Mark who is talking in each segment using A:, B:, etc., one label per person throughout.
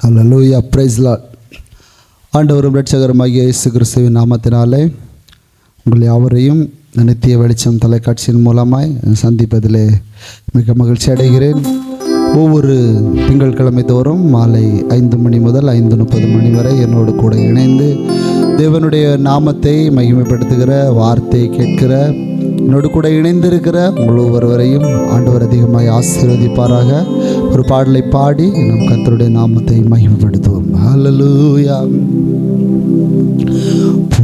A: ஹல்லேலூயா, price Lord. ஆண்டவரும் இரட்சகருமாகிய இயேசு கிறிஸ்துவின் நாமத்தினாலே உங்கள் யாவரையும் நித்திய வெளிச்சம் தொலைக்காட்சியின் மூலமாய் சந்திப்பதிலே மிக மகிழ்ச்சி அடைகிறேன். ஒவ்வொரு திங்கட்கிழமை தோறும் மாலை 5 மணி முதல் 5:30 மணி வரை என்னோடு கூட இணைந்து தேவனுடைய நாமத்தை மகிமைப்படுத்துகிற வார்த்தை கேட்கிற என்னோடு கூட இணைந்திருக்கிற உங்கள் ஒவ்வொருவரையும் ஆண்டவர் அதிகமாய் ஆசீர்வதிப்பாராக. ஒரு பாடலை பாடி நம் கர்த்தருடைய நாமத்தை மகிமைப்படுத்துவோம். ஹல்லேலூயா.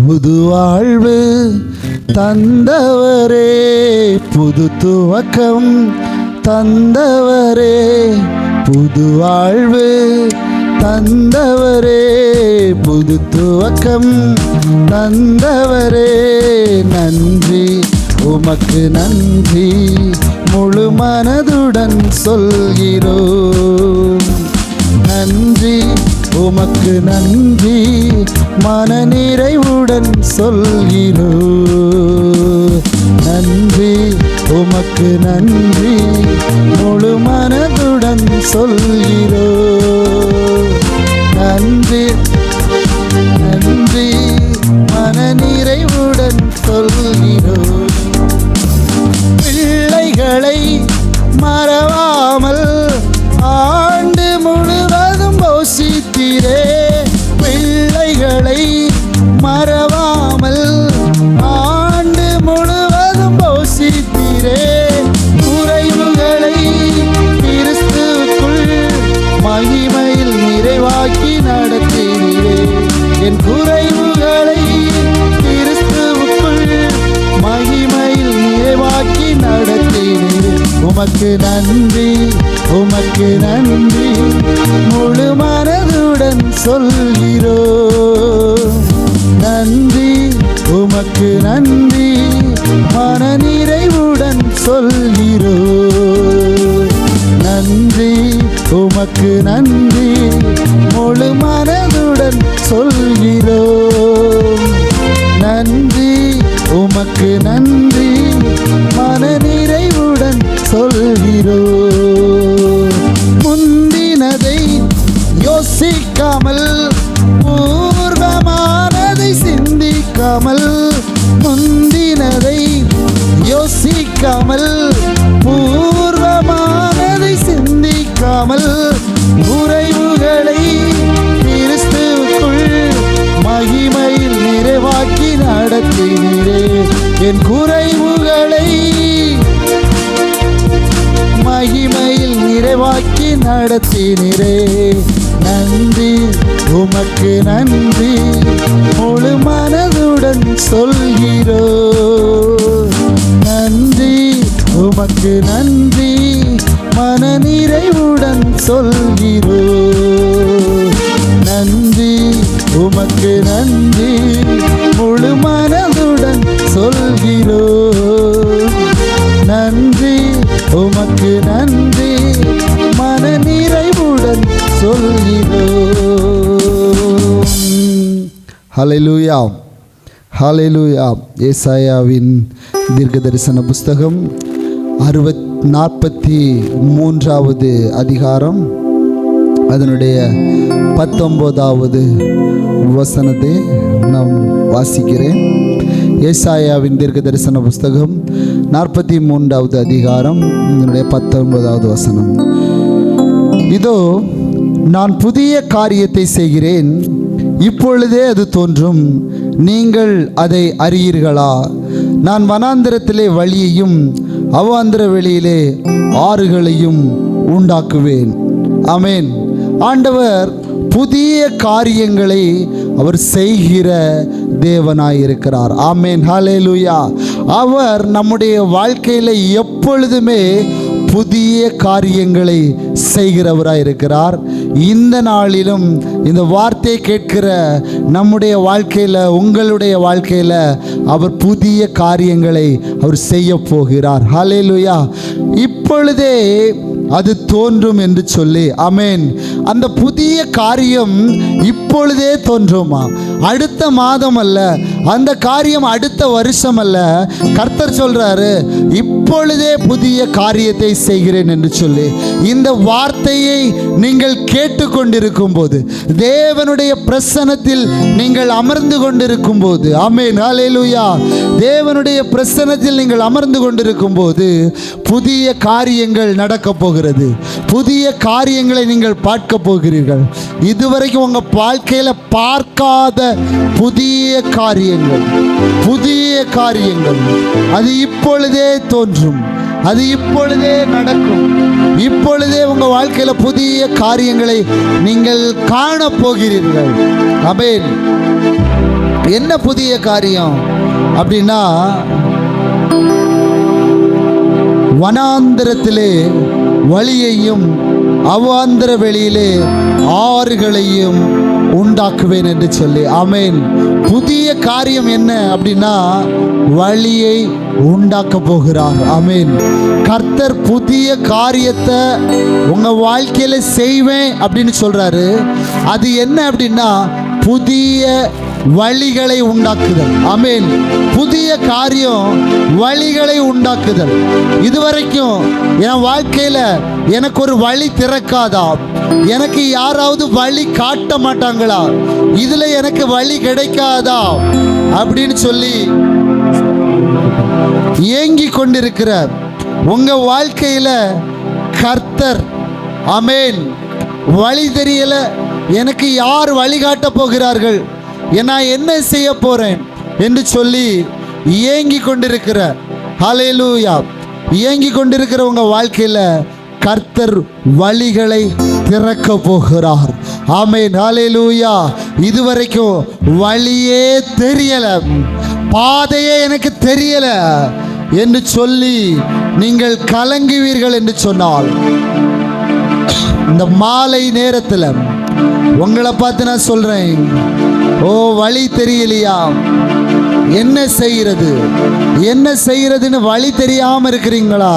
A: புது வாழ்வு தந்தவரே, புது துவக்கம் தந்தவரே, புது வாழ்வு தந்தவரே, புது துவக்கம் தந்தவரே, நன்றி உமக்கு நன்றி முழு மனதுடன் சொல்கிறோம். நன்றி உமக்கு நன்றி மனநிறைவுடன் சொல்கிறோம். நன்றி உமக்கு நன்றி முழு மனதுடன் சொல்கிறோம். நன்றி நன்றி மனநிறைவுடன் சொல்கிறோம். பிள்ளைகளை மறவாமல் ஆண்டு முழுவதும் போஷித்தீரே. பிள்ளைகளை மறவாமல் ஆண்டு முழுவதும் போஷித்தீரே. குறைவுகளை கிறிஸ்துவுக்குள் மகிமையில் நிறைவாக்கி நடத்தினீரே. என் குறைவுகளை கிறிஸ்துவுக்குள் மகிமையில் நிறைவாக்கி நடத்தினீரே. உமக்கு நன்றி உமக்கு நன்றி முழு மனதுடன் சொல்கிறோம். நன்றி உமக்கு நன்றி மனநிறைவுடன் சொல்கிறோம். நன்றி உமக்கு நன்றி முழு மனதுடன் சொல்கிறோம். நன்றி உமக்கு நன்றி மனநிறைவுடன் சொல்கிறோம். முந்தினதை யோசிக்காமல் பூர்வமானதை சிந்திக்காமல், முந்தினதை யோசிக்காமல் பூர்வமானதை சிந்திக்காமல், குறைவுகளை கிறிஸ்துவுக்குள் மகிமையில் நிறைவாக்கி நடத்தினீரே. என் குறைவுகளை மகிமையில் நிறைவாக்கி நடத்தினீரே. நன்றி உமக்கு நன்றி முழு மனதுடன் சொல்கிறோம். நன்றி உமக்கு நன்றி மனநிறைவுடன் சொல்கிறோம். நன்றி உமக்கு நன்றி முழு மனதுடன் சொல்கிறோம். நன்றி உமக்கு நன்றி மனநிறைவுடன் சொல்கிறோம். ஹல்லேலூயா, ஹல்லேலூயா. ஏசாயாவின் தீர்க்க தரிசன புஸ்தகம் 43வது அதிகாரம் அதனுடைய 19வது வசனத்தை நாம் வாசிக்கிறேன். ஏசாயாவின் தீர்க்க தரிசன புஸ்தகம் 43வது அதிகாரம் இதனுடைய 19வது வசனம். இதோ நான் புதிய காரியத்தை செய்கிறேன், இப்பொழுதே அது தோன்றும், நீங்கள் அதை அறியீர்களா? நான் வனாந்திரத்திலே வழியையும் அவாந்திர வெளியிலே ஆறுகளையும் உண்டாக்குவேன். ஆமென். ஆண்டவர் புதிய காரியங்களை அவர் செய்கிற தேவனாயிருக்கிறார். ஆமென், ஹல்லேலூயா. அவர் நம்முடைய வாழ்க்கையில் எப்பொழுதுமே புதிய காரியங்களை செய்கிறவராயிருக்கிறார். இந்த நாளிலும் இந்த வார்த்தையை கேட்கிற நம்முடைய வாழ்க்கையில், உங்களுடைய வாழ்க்கையில் அவர் புதிய காரியங்களை அவர் செய்ய போகிறார். ஹல்லேலூயா. இப்பொழுதே அது தோன்றும் என்று சொல்லி, ஆமென். அந்த புதிய காரியம் இப்பொழுதே தோன்றுமா? அடுத்த மாதம் அல்ல, அந்த காரியம் அடுத்த வருஷம் அல்ல. கர்த்தர் சொல்றாரு, இப்பொழுதே புதிய காரியத்தை செய்கிறேன் என்று சொல்லி. இந்த வார்த்தையை நீங்கள் கேட்டுக்கொண்டிருக்கும் போது, தேவனுடைய பிரசன்னத்தில் நீங்கள் அமர்ந்து கொண்டிருக்கும் போது, ஆமென், ஹல்லேலூயா, தேவனுடைய பிரசன்னத்தில் நீங்கள் அமர்ந்து கொண்டிருக்கும் போது புதிய காரியங்கள் நடக்க போகிறது. புதிய காரியங்களை நீங்கள் பார்க்க போகிறீர்கள். இதுவரைக்கும் உங்க வாழ்க்கையில பார்க்காத புதிய காரியங்கள், புதிய காரியங்கள் அது இப்பொழுதே தோன்றும், அது இப்பொழுதே நடக்கும். இப்பொழுதே உங்க வாழ்க்கையில புதிய காரியங்களை நீங்கள் காண போகிறீர்கள். ஆமென். என்ன புதிய காரியம் அப்படின்னா, வனாந்திரத்திலே வழியையும் அவாந்திர வெளியிலே ஆறுகளையும் உண்டாக்குவேன் என்று சொல்லி. ஆமென். புதிய காரியம் என்ன அப்படின்னா, வழியை உண்டாக்க போகிறார். ஆமென். கர்த்தர் புதிய காரியத்தை உங்க வாழ்க்கையில செய்வேன் அப்படின்னு சொல்றாரு. அது என்ன அப்படின்னா, புதிய வழிகளை உண்டாக்குதல். ஆமென். புதிய காரியம் வழிகளை உண்டாக்குதல். இதுவரைக்கும் என் வாழ்க்கையில எனக்கு ஒரு வழி திறக்காதா, எனக்கு யாராவது வழி காட்ட மாட்டாங்களா, இதுல எனக்கு வழி கிடைக்காதா அப்படின்னு சொல்லி ஏங்கி கொண்டிருக்கிற உங்க வாழ்க்கையில கர்த்தர், ஆமென், வழி தெரியல, எனக்கு யார் வழிகாட்ட போகிறார்கள், நான் என்ன செய்ய போறேன் என்று சொல்லி ஏங்கி கொண்டிருக்கிற, ஹல்லேலூயா, ஏங்கி கொண்டிருக்கிற உங்க வாழ்க்கையில கர்த்தர் வழிகளை திறக்க போகிறார். ஆமென், ஹல்லேலூயா. இதுவரைக்கும் வழியே தெரியல, பாதையே எனக்கு தெரியல என்று சொல்லி நீங்கள் கலங்குவீர்கள் என்று சொன்னால், இந்த மாலை நேரத்தில் உங்களை பார்த்து நான் சொல்றேன், ஓ வழி தெரியலையா, என்ன செய்கிறது, என்ன செய்கிறதுன்னு வழி தெரியாம இருக்கிறீங்களா,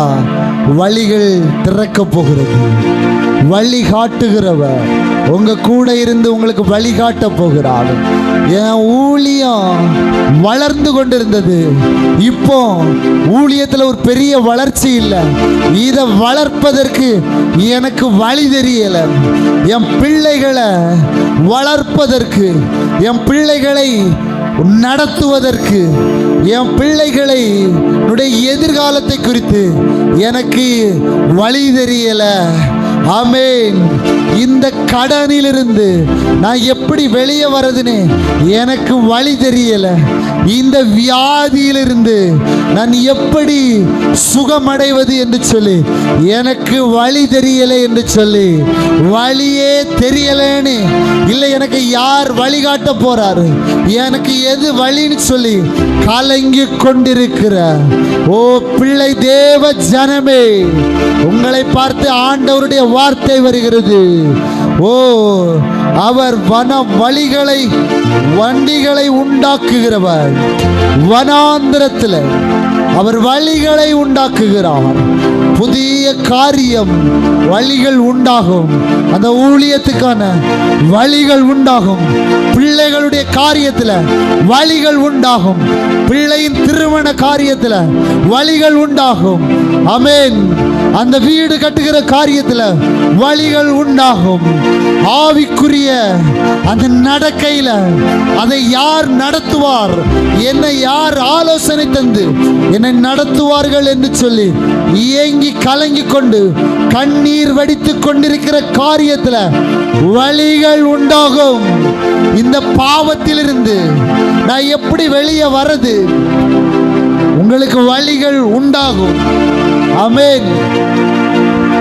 A: வழிகள் திறக்க போகிறது. வழிகாட்டுகிறவர் உங்க கூட இருந்து உங்களுக்கு வழிகாட்ட போகிறார். என் ஊழியம் வளர்ந்து கொண்டிருந்தது, இப்போ ஊழியத்தில் ஒரு பெரிய வளர்ச்சி இல்லை, இதை வளர்ப்பதற்கு எனக்கு வழி தெரியல. என் பிள்ளைகளை வளர்ப்பதற்கு, என் பிள்ளைகளை நடத்துவதற்கு, என் பிள்ளைகளை எதிர்காலத்தை குறித்து எனக்கு வழி தெரியல. ஆமென். இந்த கடனிலிருந்து நான் எப்படி வெளியே வரதுன்னு எனக்கு வழி தெரியல. இந்த வியாதியிலிருந்து நான் எப்படி சுகமடைவது என்று சொல்லி எனக்கு வழி தெரியல என்று சொல்லி, வழியே தெரியலன்னு இல்லை, எனக்கு யார் வழிகாட்ட போறாரு, எனக்கு எது வழின்னு சொல்லி கலங்கி கொண்டிருக்கிற ஓ பிள்ளை தேவ ஜனமே, உங்களை பார்த்து ஆண்டவருடைய வார்த்தை வருகிறது. ஓ, அவர் வன வழிகளை, வண்டிகளை உண்டாக்குகிறவர். வனாந்திரத்தில் அவர் வழிகளை உண்டாக்குகிறார். புதிய காரியம், வழிகள் உண்டாகும். அந்த ஊழியத்துக்கான வழிகள் உண்டாகும். பிள்ளைகளுடைய காரியத்தில் வழிகள் உண்டாகும். பிள்ளையின் திருமண காரியத்தில் வழிகள் உண்டாகும். ஆமென். அந்த வீடு கட்டுகிற காரியத்தில் வழிகள் உண்டாகும். ஆவிக்குரிய அந்த நடக்கையில் அதை யார் நடத்துவார், என்னை யார் ஆலோசனை தந்து என்னை நடத்துவார்கள் என்று சொல்லி ஏங்கி கலங்கி கொண்டு கண்ணீர் வடித்து கொண்டிருக்கிற காரியத்தில் வழிகள் உண்டாகும். இந்த பாவத்திலிருந்து நான் எப்படி வெளியே வரது, உங்களுக்கு வழிகள் உண்டாகும். ஆமென்.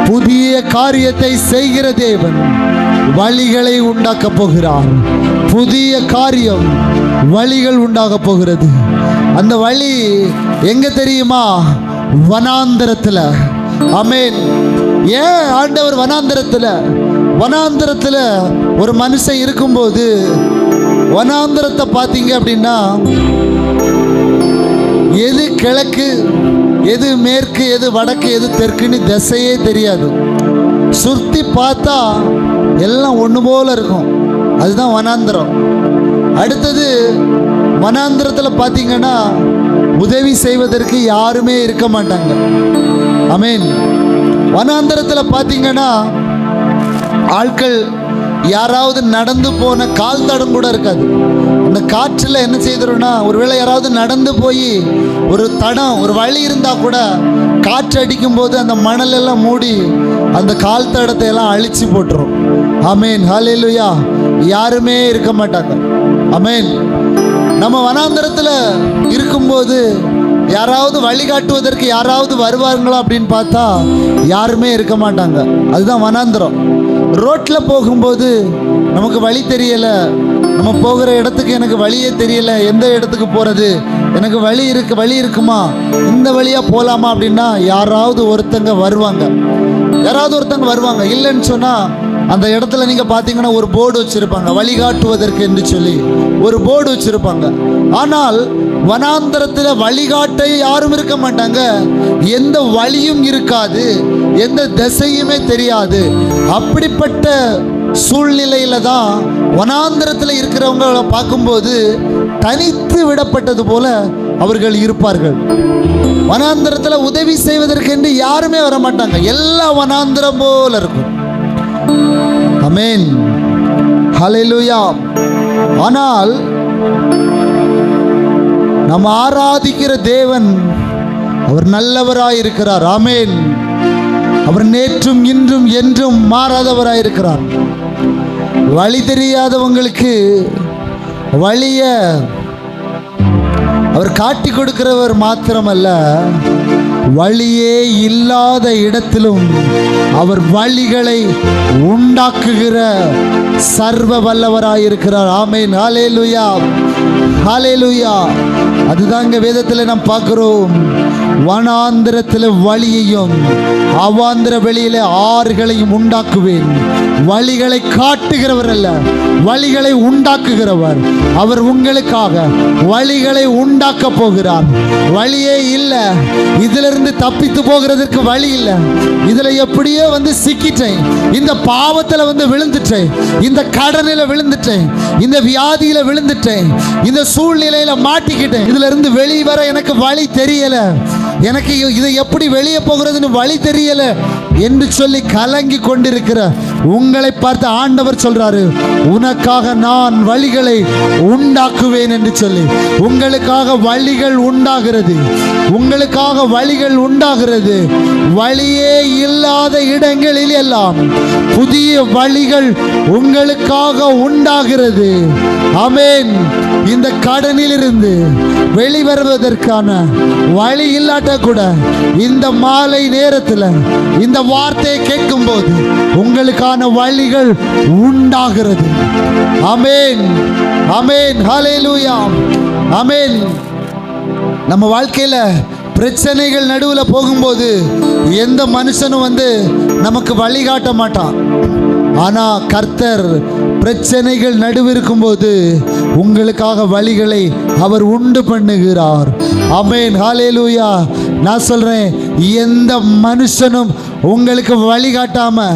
A: புதிய காரியத்தை செய்கிற தேவன் வழிகளை உண்டாக்க போகிறார். புதிய காரியம், வழிகள் உண்டாக போகிறது. அந்த வழி எங்க தெரியுமா? வனாந்தரத்தில். ஆமென். ஏன் ஆண்டவர் வனாந்தரத்தில்? வனாந்தரத்தில் ஒரு மனுஷன் இருக்கும்போது, வனாந்தரத்தை பார்த்தீங்க அப்படின்னா எது கிழக்கு, எது மேற்கு, எது வடக்கு, எது தெற்குன்னு திசையே தெரியாது. சுற்றி பார்த்தா எல்லாம் ஒன்று போல இருக்கும். அதுதான் வனாந்தரம். அடுத்தது வனாந்திரத்தில் பார்த்தீங்கன்னா உதவி செய்வதற்கு யாருமே இருக்க மாட்டாங்க. ஆமென். வனாந்திரத்தில் பார்த்தீங்கன்னா ஆட்கள் யாராவது நடந்து போன கால் தடம் கூட இருக்காது. அந்த காற்றில் என்ன செய்திரும்னா, ஒருவேளை யாராவது நடந்து போய் ஒரு தடம், ஒரு வழி இருந்தால் கூட காற்று அடிக்கும் போது அந்த மணல் எல்லாம் மூடி அந்த கால் தடத்தை எல்லாம் அழிச்சு போட்டுரும். ஆமென். ஹல்லேலூயா. யாருமே இருக்க மாட்டாங்க. ஆமென். நம்ம வனாந்தரத்தில் இருக்கும்போது யாராவது வழிகாட்டுவதற்கு யாராவது வருவாங்களா அப்படின்னு பார்த்தா யாருமே இருக்க மாட்டாங்க. அதுதான் வனாந்தரம். ரோட்டில் போகும்போது நமக்கு வழி தெரியலை, நம்ம போகிற இடத்துக்கு எனக்கு வழியே தெரியலை, எந்த இடத்துக்கு போகிறது, எனக்கு வழி இருக்குமா, இந்த வழியாக போகலாமா அப்படின்னா யாராவது ஒருத்தங்க வருவாங்க. இல்லைன்னு சொன்னால் அந்த இடத்துல நீங்கள் பார்த்தீங்கன்னா ஒரு போர்டு வச்சுருப்பாங்க, வழிகாட்டுவதற்கு என்று சொல்லி ஒரு போர்டு வச்சுருப்பாங்க. ஆனால் வனாந்தரத்தில் வழிகாட்ட யாரும் இருக்க மாட்டாங்க, எந்த வழியும் இருக்காது, எந்த திசையுமே தெரியாது. அப்படிப்பட்ட சூழ்நிலையில தான் வனாந்தரத்தில் இருக்கிறவங்களை பார்க்கும்போது தனித்து விடப்பட்டது போல அவர்கள் இருப்பார்கள். வனாந்தரத்தில் உதவி செய்வதற்கு என்று யாருமே வர மாட்டாங்க. எல்லா வனாந்தரம் போல இருக்கும். ஆமென். ஹல்லேலூயா. ஆனால் நாம் ஆராதிக்கிற தேவன் அவர் நல்லவராயிருக்கிறார். ஆமென். அவர் நேற்றும் இன்றும் என்றும் மாறாதவராயிருக்கிறார். வழி தெரியாதவங்களுக்கு வழிய அவர் காட்டி கொடுக்கிறவர் மாத்திரமல்ல, வழியே இல்லாத இடத்திலும் அவர் வழிகளை உண்டாக்குகிற சர்வ வல்லவராயிருக்கிறார். ஆமென். ஹல்லேலூயா. ஹல்லேலூயா. அதுதாங்க வேதத்தில் நாம் பார்க்கிறோம். வனாந்திரத்தில் வழியையும் அவாந்திர வெளியிலே ஆறுகளையும் உண்டாக்குவேன். வழிகளை காட்டுகிறவர் அல்ல, வழிகளை உண்டாக்குகிறவர். அவர் உங்களுக்காக வழிகளை உண்டாக்க போகிறார். வழியே இல்லை, இதிலிருந்து தப்பித்து போகிறதுக்கு வழி இல்லை. இதுல எப்படியோ சிக்கிட்டேன், இந்த பாவத்தில் விழுந்துட்டேன், இந்த கடனில் விழுந்துட்டேன், இந்த வியாதியில விழுந்துட்டேன், இந்த சூழ்நிலையில மாட்டிக்கிட்டேன், இதுல இருந்து வெளிவர எனக்கு வழி தெரியல, எனக்கு இதை எப்படி வெளியே போகிறதுன்னு வழி தெரியல என்று சொல்லி கலங்கி கொண்டிருக்கிற உங்களை பார்த்து ஆண்டவர் சொல்றாரு, உனக்காக நான் வழிகளை உண்டாக்குவேன் என்று சொல்லி. உங்களுக்காக வழிகள் உண்டாகிறது, உங்களுக்காக வழிகள் உண்டாகிறது. வழியே இல்லாத இடங்களில் எல்லாம் புதிய வழிகள் உங்களுக்காக உண்டாகிறது. ஆமென். இந்த கடனில் இருந்து வெளிவருவதற்கான வழி இல்லாட்ட கூட இந்த மாலை நேரத்தில் இந்த வார்த்தையை கேட்கும் போது உங்களுக்கான வழிகள் உண்டாகிறது. ஆமென். ஆமென். ஹல்லேலூயா. ஆமென். நம்ம வாழ்க்கையில பிரச்சனைகள் நடுவில் போகும்போது எந்த மனுஷனும் நமக்கு வழிகாட்ட மாட்டான். ஆனா கர்த்தர் பிரச்சனைகள் நடுவிருக்கும் போது உங்களுக்காக வழிகளை அவர் உண்டு பண்ணுகிறார். ஆமென். ஹல்லேலூயா. நான் சொல்றேன், எந்த மனுஷனும் உங்களுக்கு வழிகாட்டாம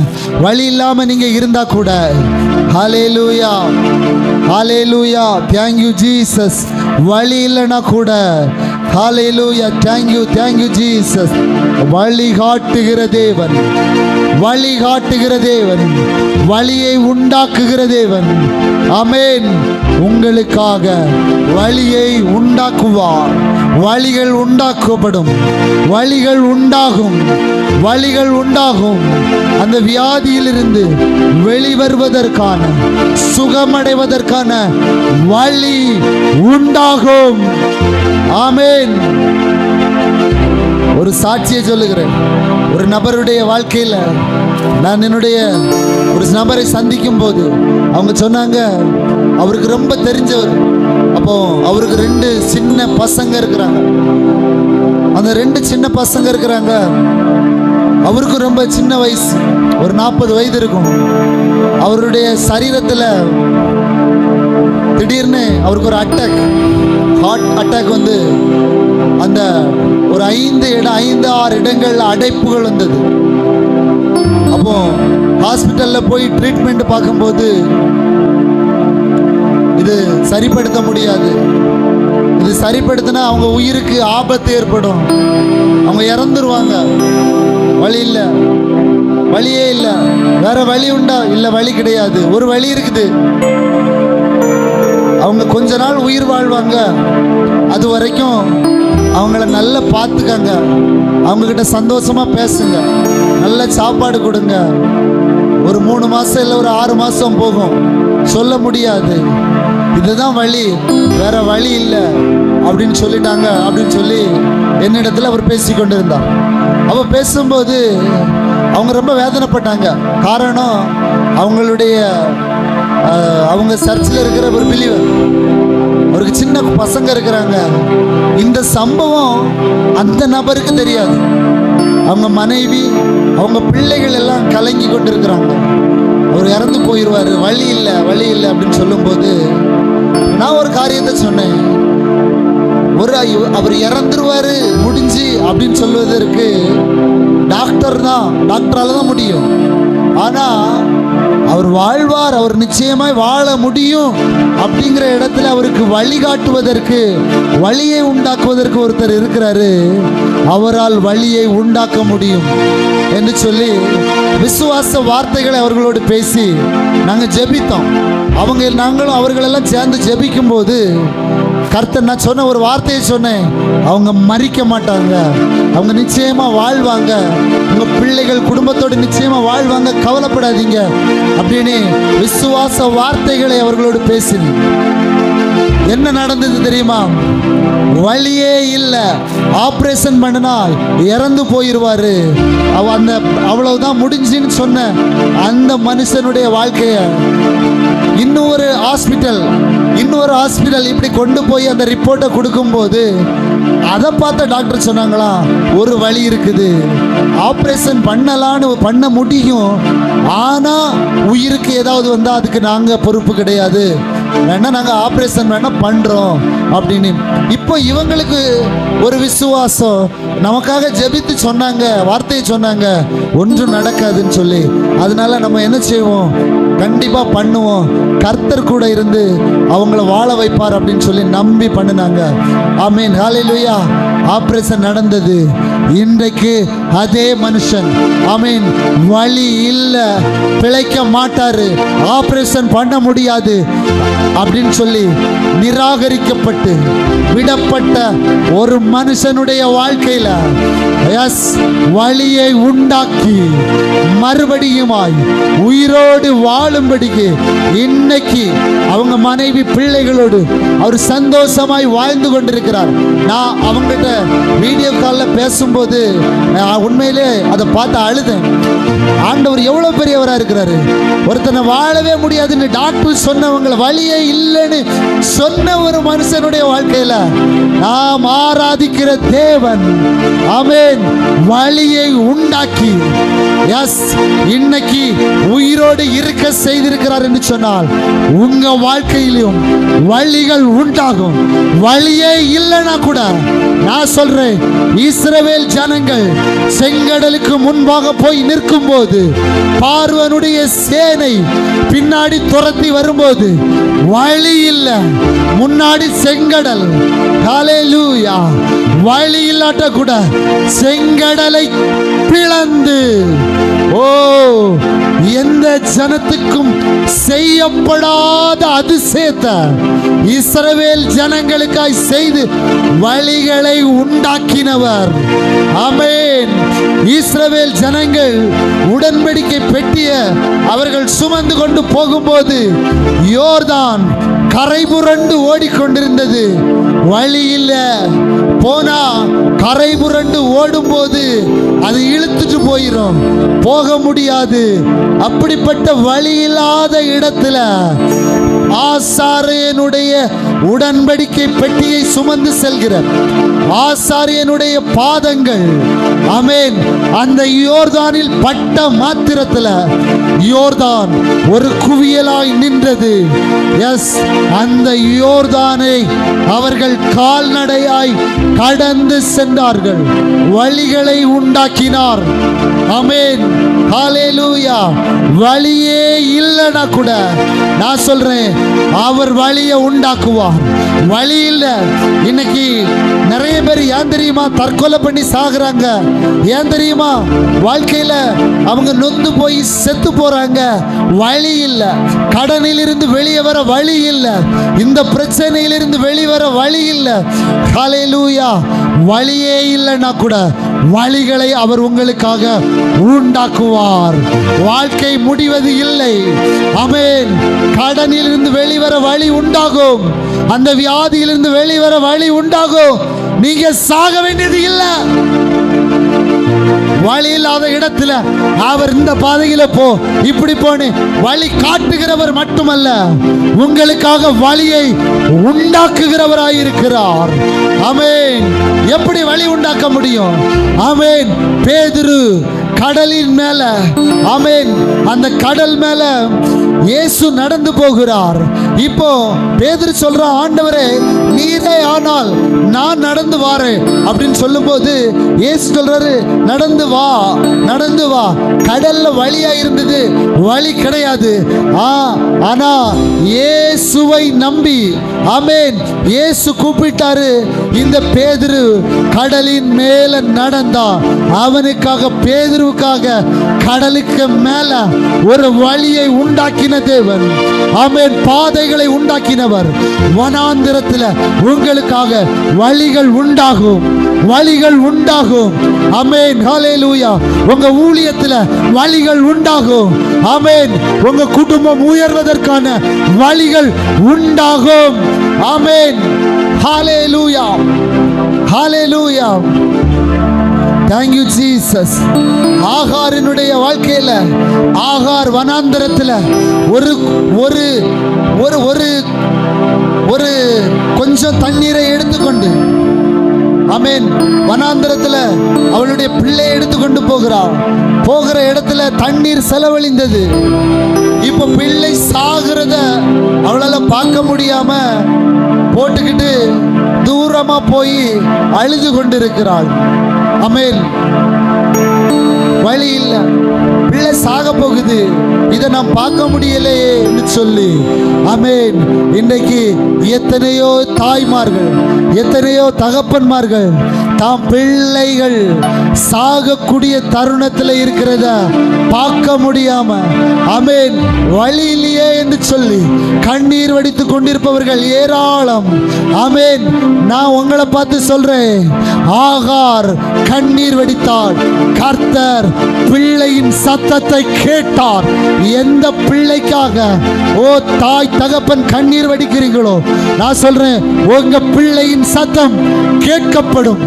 A: வழி இல்லாம நீங்க இருந்தா கூட, ஹல்லேலூயா, ஹல்லேலூயா, தேங்க் யூ ஜீசஸ். வழி இல்லைன்னா கூட, ஹல்லேலூயா, தேங்க் யூ ஜீசஸ். வழிகாட்டுகிற தேவன், வழிகாட்டுகிற தேவன், வழியை உண்டாக்குகிற தேவன். ஆமென். உங்களுக்காக வழியை உண்டாக்குவார். வழிகள் உண்டாக்கப்படும், வழிகள் உண்டாகும், வழிகள் உண்டாகும். அந்த வியாதியிலிருந்து வெளிவருவதற்கான, சுகமடைவதற்கான வழி உண்டாகும். ஆமென். ஒரு சாட்சியை சொல்லுகிறேன். ஒரு நபருடைய வாழ்க்கையில் நான் என்னுடைய ஒரு நபரை சந்திக்கும் போது அவங்க சொன்னாங்க, அவருக்கு ரொம்ப தெரிஞ்சவர். அப்போ அவருக்கு 2 சின்ன பசங்க இருக்கிறாங்க. அந்த 2 சின்ன பசங்க இருக்கிறாங்க. அவருக்கு ரொம்ப சின்ன வயசு, ஒரு 40 வயது இருக்கும். அவருடைய சரீரத்தில் திடீர்னு அவருக்கு ஒரு ஹார்ட் அட்டாக் அந்த ஒரு 5-6 இடங்கள்ல அடைப்புகள் வந்தது. அப்போ ஹாஸ்பிட்டல்ல போய் ட்ரீட்மெண்ட் பார்க்கும்போது இது சரிப்படுத்த முடியாது, இது சரிப்படுத்தினா அவங்க உயிருக்கு ஆபத்து ஏற்படும், அவங்க இறந்துருவாங்க. வழி இல்லை, வழியே இல்லை. வேற வழி உண்டா? இல்லை, வழி கிடையாது. ஒரு வழி இருக்குது, அவங்க கொஞ்ச நாள் உயிர் வாழ்வாங்க. அது வரைக்கும் அவங்கள நல்லா பார்த்துக்கங்க, அவங்கக்கிட்ட சந்தோஷமாக பேசுங்க, நல்ல சாப்பாடு கொடுங்க. ஒரு 3 மாதம் இல்லை ஒரு 6 மாதம் போகும், சொல்ல முடியாது. இதுதான் வழி, வேற வழி இல்லை அப்படின்னு சொல்லிட்டாங்க அப்படின்னு சொல்லி என்னிடத்துல அவர் பேசி கொண்டு இருந்தார். அவள் பேசும்போது அவங்க ரொம்ப வேதனைப்பட்டாங்க. காரணம், அவங்க சர்ச்சில் இருக்கிற ஒரு பிலீவர், அவருக்கு சின்ன பசங்க இருக்கிறாங்க. இந்த சம்பவம் அந்த நபருக்கு தெரியாது. அவங்க மனைவி, அவங்க பிள்ளைகள் எல்லாம் கலங்கி கொண்டு இருக்கிறாங்க. அவர் இறந்து போயிடுவார், வழி இல்லை வழி இல்லை அப்படின்னு சொல்லும்போது நான் ஒரு காரியத்தை சொன்னேன். அவர் இறந்துருவாரு முடிஞ்சு அப்படின்னு சொல்வதற்கு டாக்டரால தான் முடியும். ஆனா அவர் வாழ்வார், அவர் நிச்சயமாய் வாழ முடியும் அப்படிங்கிற இடத்துல அவருக்கு வழிகாட்டுவதற்கு, வழியை உண்டாக்குவதற்கு ஒருத்தர் இருக்கிறாரு. அவரால் வழியை உண்டாக்க முடியும் என்று சொல்லி விசுவாச வார்த்தைகளை அவர்களோடு பேசி நாங்கள் ஜெபித்தோம். நாங்களும் அவர்களெல்லாம் சேர்ந்து ஜெபிக்கும் போது கர்த்தர், நான் சொன்ன ஒரு வார்த்தையை சொன்னேன், அவங்க மரிக்க மாட்டாங்க, அவங்க நிச்சயமா வாழ்வாங்க, உங்க பிள்ளைகள் குடும்பத்தோடு நிச்சயமா வாழ்வாங்க, கவலைப்படாதீங்க அப்படின்னு விசுவாச வார்த்தைகளை அவர்களோடு பேசினேன். என்ன நடந்தது தெரியுமா? வழியே இல்லை, ஆப்ரேஷன் பண்ணினா இறந்து போயிடுவாரு, அவ்வளவுதான் முடிஞ்சுன்னு சொன்ன அந்த மனுஷனுடைய வாழ்க்கைய இன்னொரு ஹாஸ்பிட்டல் இப்படி கொண்டு போய் அந்த ரிப்போர்ட்டை கொடுக்கும்போது அதை பார்த்த டாக்டர் சொன்னாங்களா, ஒரு வழி இருக்குது, ஆப்ரேஷன் பண்ண முடியும், ஆனா உயிருக்கு ஏதாவது வந்தா அதுக்கு நாங்க பொறுப்பு கிடையாது, வேணா நாங்க ஆப்ரேஷன் வேணா பண்றோம் அப்படின்னு. இப்போ இவங்களுக்கு ஒரு விசுவாசம், நமக்காக ஜெபித்து சொன்னாங்க, வார்த்தையை சொன்னாங்க, ஒன்றும் நடக்காதுன்னு சொல்லி. அதனால நம்ம என்ன செய்வோம்? கண்டிப்பா பண்ணுவோம், கர்த்தர் கூட இருந்து அவங்கள வாழ வைப்பார் அப்படின்னு சொல்லி நம்பி பண்ணினாங்க. ஆமீன், ஹல்லேலூயா. ஆப்ரேஷன் நடந்தது. இன்றைக்கு அதே மனுஷன், ஆமீன், வழி இல்லை, பிழைக்க மாட்டாரு, ஆப்ரேஷன் பண்ண முடியாது அப்படின்னு சொல்லி நிராகரிக்கப்பட்டு விடப்பட்ட ஒரு மனுஷனுடைய வாழ்க்கையில வழியை உண்டாக்கி மறுபடியுமாய் உயிரோடு வாழும்படிக்கு இன்னைக்கு அவங்க மனைவி பிள்ளைகளோடு அவர் சந்தோஷமாய் வாழ்ந்து கொண்டிருக்கிறார். நான் அவங்ககிட்ட வீடியோ காலில் பேசும்போது உண்மையிலே அதை பார்த்து அழுதேன். ஆண்டவர் எவ்வளவு பெரியவராக இருக்கிறாரு. ஒருத்தனை வாழவே முடியாதுன்னு டாக்டர் சொன்னவங்களை, வழியே இல்லைன்னு சொன்ன ஒரு மனுஷனுடைய வாழ்க்கையில நாம் ஆராதிக்கிற தேவன், ஆமென், வழியை உண்டாக்கி இன்னைக்கு உயிரோடு இருக்க செய்திருக்கிறார் என்று சொன்னால் உங்க வாழ்க்கையிலும் வழிகள் உண்டாகும். வழியே இல்லைன்னா கூட நான் சொல்றேன், இஸ்ரவேல் ஜனங்கள் செங்கடலுக்கு முன்பாக போய் நிற்கும் போது பார்வனுடைய சேனை பின்னாடி துரத்தி வரும்போது வழி இல்லை, முன்னாடி செங்கடல், ஹல்லேலூயா, வழி இல்லாட்ட கூட செங்கடலை பிளந்து, ஓ, எந்த ஜனத்துக்கும் செய்யப்படாத அதிசயத்தை இஸ்ரவேல் ஜனங்களுக்காய் செய்து வழிகளை உண்டாக்கினவர். ஆமென். இஸ்ரவேல் ஜனங்கள் உடன்படிக்கை பெட்டிய அவர்கள் சுமந்து கொண்டு போகும்போது யோர்தான் கரை புரண்டு ஓடிக்கொண்டிருந்தது. வழி இல்லை, போனா கரை புரண்டு ஓடும்போது அது இழுத்துட்டு போயிடும், போக முடியாது. அப்படிப்பட்ட வழி இல்லாத இடத்துல ஆசாரியனுடைய உடன்படிக்கை பெட்டியை சுமந்து செல்கிற ஆசாரியனுடைய பாதங்கள், ஆமென், அந்த யோர்தானில் பட்ட மாத்திரத்துல யோர்தான் ஒரு குவியலாய் நின்றது. எஸ், அந்த யோர்தானை அவர்கள் கால்நடையாய் கடந்து சென்றார்கள். வழிகளை உண்டாக்கினார். ஆமென், ஹல்லேலூயா. வழியே இல்லைன்னா கூட நான் சொல்றேன், அவர் வழியை உண்டாக்குவார். வழி இல்லை. இன்னைக்கு நிறைய பேர் ஏன் தெரியுமா தற்கொலை பண்ணி சாகுறாங்க? ஏன் தெரியுமா வாழ்க்கையில அவங்க நொந்து போய் செத்து போறாங்க? வழி இல்லை. கடனில் இருந்து வெளியே வர வழி இல்லை. இந்த பிரச்சனையிலிருந்து வெளிவர வழி இல்லை. ஹல்லேலூயா. வழியே இல்லைன்னா கூட வழிகளை அவர் உங்களுக்காக உண்டாக்குவார். வாழ்க்கை முடிவது இல்லை. ஆமென். கடனில் இருந்து வெளிவர வழி உண்டாகும். அந்த வியாதியிலிருந்து வெளிவர வழி உண்டாகும். நீங்க சாக வேண்டியது இல்லை. வழி இல்லாத இடத்துல அவர் இந்த பாதையில போ, இப்படி போன்னு வழி காட்டுகிறவர் மட்டுமல்ல, உங்களுக்காக வழியை உண்டாக்குகிறவராயிருக்கிறார். ஆமென். எப்படி வழி உண்டாக்க முடியும்? ஆமென். பேதுரு கடலின் மேல, ஆமென், அந்த கடல் மேல இயேசு நடந்து போகிறார். இப்போ பேதுரு சொல்ற, ஆண்டவரே நீரே ஆனால் நான் நடந்து வாரேன் அப்படின்னு சொல்லும்போது இயேசு சொல்றாரு, நடந்து வா, நடந்து வா. கடல்ல வழியா இருந்தது, வழி கிடையாது. ஆனா இயேசுவை நம்பி, ஆமென், இயேசு கூப்பிட்டாரு. இந்த பேதுரு கடலின் மேல நடந்தா. அவனுக்காக, பேதுருவுக்காக கடலுக்கு மேல ஒரு வழியை உண்டாக்கின தேவன். ஆமென். பாதைகளை உண்டாக்கினவர். வனாந்திரத்தில் உங்களுக்காக வழிகள் உண்டாகும், வழிகள் உண்டாகும். ஆமென். ஹல்லேலூயா. உங்க ஊழியத்தில் வழிகள் உண்டாகும். ஆமென். உங்க குடும்பம் உயர்வதற்கான வழிகள் உண்டாகும். ஆமென். ஹல்லேலூயா. ஹல்லேலூயா. Thank you Jesus. ஆகாரினுடைய வாழ்க்கையில, ஆகார் வனாந்தரத்தில் ஒரு ஒரு ஒரு ஒரு ஒரு கொஞ்சம் தண்ணீரை எடுத்துக்கொண்டு, ஆமென், வனாந்தரத்தில் அவளுடைய பிள்ளையை எடுத்துக்கொண்டு போகிறாள். போகிற இடத்துல தண்ணீர் செலவழிந்தது. இப்போ பிள்ளை சாகிறத அவளால் பார்க்க முடியாம போட்டுக்கிட்டு தூரமா போய் அழுது கொண்டிருக்கிறாள். ஆமென். வழி இல்லை, பிள்ளை சாக போகுது, இதை நாம் பார்க்க முடியலையே சொல்லி. ஆமென். இன்றைக்கு எத்தனையோ தாய்மார்கள், எத்தனையோ தகப்பன்மார்கள் தாம் பிள்ளைகள் சாகக்கூடிய தருணத்தில் இருக்கிறத பார்க்க முடியாம, ஆமென், வழி இல்லையே என்று சொல்லி கண்ணீர் வடித்து கொண்டிருப்பவர்கள் ஏராளம். ஆமென். நான் உங்களை பார்த்து சொல்றேன், ஆகார் கண்ணீர் வடித்தார். கர்த்தர் பிள்ளையின் சத்தத்தை கேட்டார். எந்த பிள்ளைக்காக ஓ தாய் தகப்பன் கண்ணீர் வடிக்கிறீங்களோ, நான் சொல்றேன், உங்க பிள்ளையின் சத்தம் கேட்கப்படும்,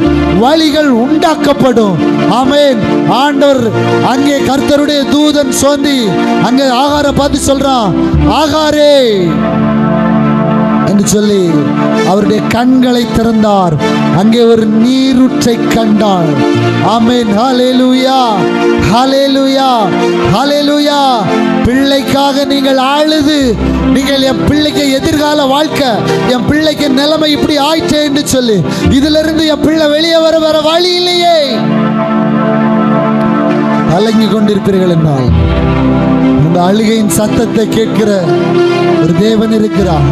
A: வழிகள் உண்டாக்கப்படும். ஆமென். ஆண்டவர் அங்கே கர்த்தருடைய தூதன் சோந்தி அங்கே ஆகாரை பார்த்து சொல்றான், ஆகாரே என்று சொல்லி அவருடைய கண்களை திறந்தார். அங்கே ஒரு நீரூற்றை கண்டார். ஆமென். ஹல்லேலூயா. ஹல்லேலூயா. ஹல்லேலூயா. பிள்ளைக்காக நீங்கள் அழுது, நீங்கள் என் பிள்ளைக்கு எதிர்கால வாழ்க்கை, என் பிள்ளைக்கு நிலைமை இப்படி ஆயிடுச்சே என்று சொல்லி, இதிலிருந்து என் பிள்ளை வெளியே வர வழி இல்லையே கலங்கி கொண்டிருப்பீர்கள் என்றால், உங்க அழுகையின் சத்தத்தை கேட்கிற ஒரு தேவன் இருக்கிறார்.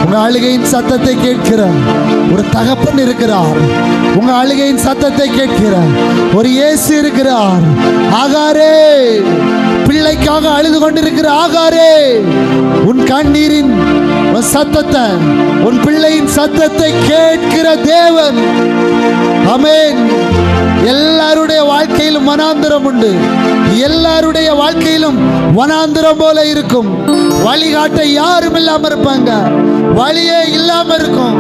A: உங்க அழுகையின் சத்தத்தை கேட்கிற ஒரு தகப்பன் இருக்கிறார். உங்க அழுகையின் சத்தத்தை கேட்கிற ஒரு இயேசு இருக்கிறார். ஆகாரே, பிள்ளைக்காக அழுது கொண்டிருக்கிற ஆகாரே, உன் கண்ணீரின் சத்தத்தை, உன் பிள்ளையின் சத்தத்தை கேட்கிற தேவன். ஆமென். எல்லாருடைய வாழ்க்கையிலும் வனாந்திரம் உண்டு. எல்லாருடைய வாழ்க்கையிலும் வனாந்திரம் போல இருக்கும். வழிகாட்ட யாரும் இல்லாம இருப்பாங்க. வழியே இல்லாம இருக்கும்.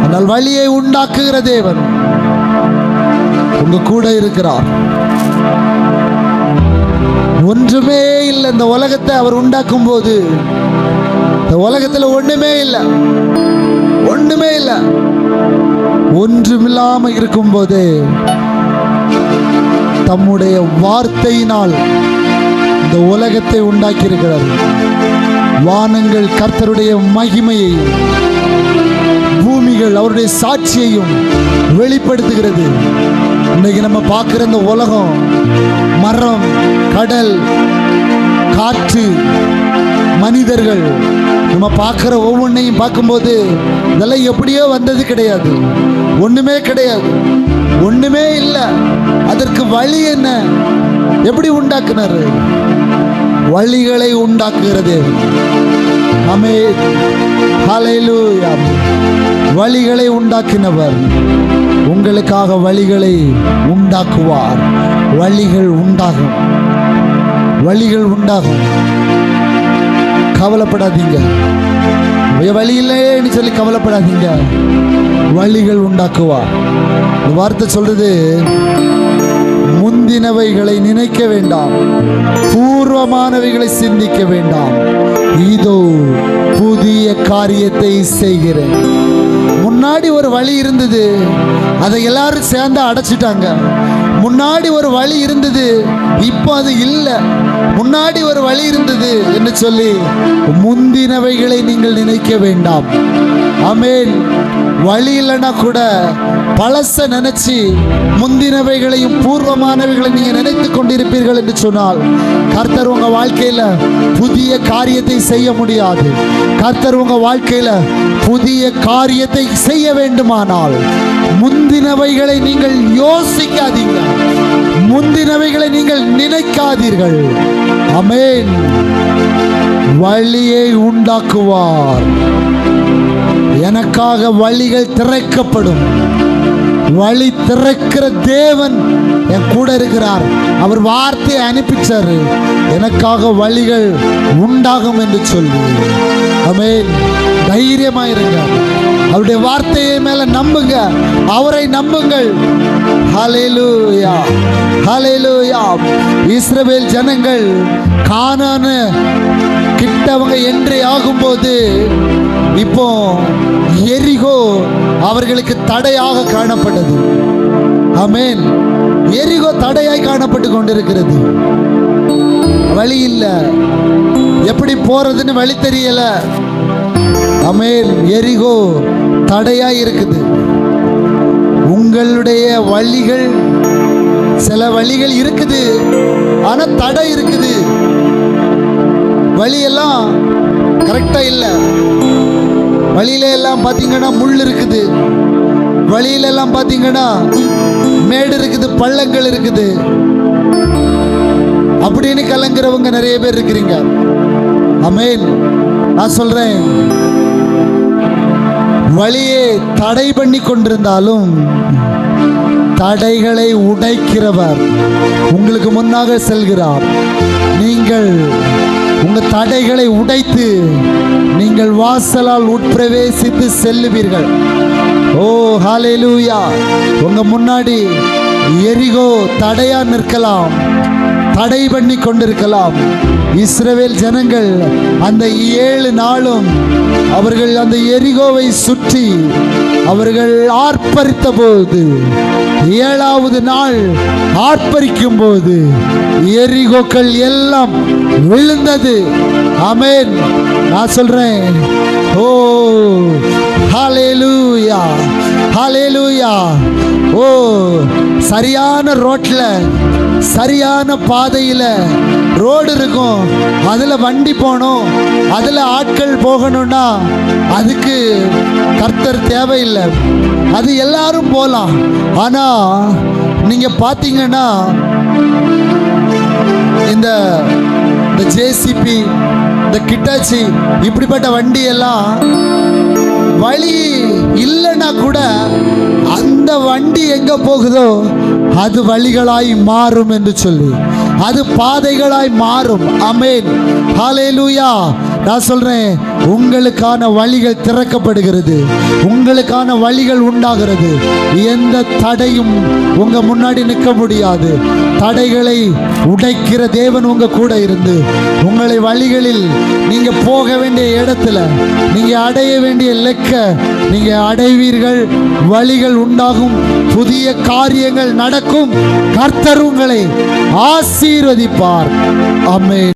A: ஆனால் வழியை உண்டாக்குகிற தேவன் உங்க கூட இருக்கிறார். ஒன்றுமே இல்லை. இந்த உலகத்தை அவர் உண்டாக்கும் போது இந்த உலகத்துல ஒண்ணுமே இல்லை, ஒண்ணுமே இல்லை. ஒன்றுமில்லாம இருக்கும் போதே தம்முடைய வார்த்தையினால் இந்த உலகத்தை உண்டாக்கி இருக்கிறார். வானங்கள் கர்த்தருடைய மகிமையையும், பூமிகள் அவருடைய சாட்சியையும் வெளிப்படுத்துகிறது. இன்னைக்கு நம்ம பார்க்கிற இந்த உலகம், மரம், கடல், காற்று, மனிதர்கள், நம்ம பார்க்குற ஒவ்வொன்றையும் பார்க்கும்போது இதெல்லாம் எப்படியோ வந்தது கிடையாது, ஒன்றுமே கிடையாது, ஒன்றுமே இல்லை. அதற்கு வழி என்ன? எப்படி உண்டாக்குனாரு? வழிகளை உண்டாக்குகிறது. ஆமென், ஹல்லேலூயா. வழிகளை உண்டாக்கினவர் உங்களுக்காக வழிகளை உண்டாக்குவார். வழிகள் உண்டாகும், வழிகள் உண்டாகும். கவலைப்படாதீங்க, வழி இல்லைன்னு சொல்லி கவலைப்படாதீங்க. வழிகள் உண்டாக்குவார். இந்த வார்த்தை சொல்றது, முந்தினவைகளை நினைக்க வேண்டாம், பூர்வமானவைகளை சிந்திக்க வேண்டாம், இதோ புதிய காரியத்தை செய்கிறேன். முன்னாடி ஒரு வழி இருந்தது, அதை எல்லாரும் சேர்ந்து அடைச்சிட்டாங்க. முன்னாடி ஒரு வழி இருந்தது, இப்போ அது இல்லை. முன்னாடி ஒரு வழி இருந்தது என்று சொல்லி முந்தினவைகளை நீங்கள் நினைக்க வேண்டாம். ஆமென். வழி இல்லைன்னா கூட பழச நினைச்சு முந்தினவைகளையும் பூர்வமானவைகளையும் நீங்க நினைத்து கொண்டிருப்பீர்கள் என்று சொன்னால் கர்த்தர் உங்க வாழ்க்கையில புதிய காரியத்தை செய்ய முடியாது. கர்த்தர் உங்க வாழ்க்கையில புதிய காரியத்தை செய்ய வேண்டுமானால் முந்தினவைகளை நீங்கள் யோசிக்காதீங்க, முந்தினவைகளை நீங்கள் நினைக்காதீர்கள். ஆமென். வழியை உண்டாக்குவார். எனக்காக வழிகள் திறக்கப்படும். வழி திறக்கிற தேவன் என் கூட இருக்கிறார். அவர் வார்த்தையை அனுப்பிச்சாரு, எனக்காக வழிகள் உண்டாகும் என்று சொல்லி. ஆமென். தைரியமாயிருங்க, அவருடைய வார்த்தையை மேல நம்புங்க, அவரை நம்புங்கள். ஹல்லேலூயா, ஹல்லேலூயா. இஸ்ரவேல் ஜனங்கள் கானான் கிட்டவங்க என்ட்ரி ஆகும்போது இப்போ எரிகோ அவர்களுக்கு தடையாக காணப்பட்டது. ஆமென். எரிகோ தடையாய் காணப்பட்டு கொண்டிருக்கிறது. வழி இல்லை, எப்படி போறதுன்னு வழி தெரியல. ஆமென். எரிகோ தடையாய் இருக்குது. உங்களுடைய வழிகள், சில வழிகள் இருக்குது, ஆனா தடை இருக்குது. வழியெல்லாம் கரெக்டா இல்லை. வழியில எல்லாம் பார்த்தீங்கன்னா முள் இருக்குது, வழியில எல்லாம் பார்த்தீங்கன்னா மேடு இருக்குது, பள்ளங்கள் இருக்குது. அப்படின்னு கலங்குறவங்க நிறைய பேர் இருக்கிறீங்க. ஆமென். நான் சொல்றேன், வழியை தடை பண்ணி கொண்டிருந்தாலும் தடைகளை உடைக்கிறவர் உங்களுக்கு முன்னாக செல்கிறார். நீங்கள் உங்க தடைகளை உடைத்து நீங்கள் வாசலால் உட்பிரவேசித்து செல்லுவீர்கள். ஓ ஹல்லேலூயா. உங்க முன்னாடி எரிகோ தடையா நிற்கலாம், தடை பண்ணி கொண்டிருக்கலாம். இஸ்ரவேல் ஜனங்கள் அந்த 7 நாளும் அவர்கள் அந்த எரிகோவை சுற்றி அவர்கள் ஆர்ப்பரித்த போது, 7வது நாள் ஆர்ப்பரிக்கும் போது எரிகோக்கள் எல்லாம் விழுந்தது. ஆமென். நான் சொல்றேன், ஓ ஹல்லேலூயா, ஹல்லேலூயா. ஓ சரியான ரோட்ல, சரியான பாதையில ரோடு இருக்கும், அதுல வண்டி போகணும், அதுல ஆட்கள் போகணும்னா அதுக்கு கர்த்தர் தேவையில்லை, அது எல்லாரும் போலாம். ஆனா நீங்க பாத்தீங்கன்னா இந்த ஜேசிபி, இந்த கிட்டாச்சி, இப்படிப்பட்ட வண்டி எல்லாம் வழி இல்லைன்னா கூட அந்த வண்டி எங்க போகுதோ அது வழிகளாய் மாறும் என்று சொல்லி, அது பாதைகளாய் மாறும். ஆமென். ஹல்லேலூயா. நான் சொல்றேன், உங்களுக்கான வழிகள் திறக்கப்படுகிறது, உங்களுக்கான வழிகள் உண்டாகிறது. எந்த தடையும் உங்க முன்னாடி நிற்க முடியாது. தடைகளை உடைக்கிற தேவன் உங்க கூட இருந்து உங்களை வழிகளில் நீங்க போக வேண்டிய இடத்துல, நீங்க அடைய வேண்டிய இலக்க நீங்க அடைவீர்கள். வழிகள் உண்டாகும், புதிய காரியங்கள் நடக்கும். கர்த்தர் உங்களை ஆசீர்வதிப்பார். ஆமென்.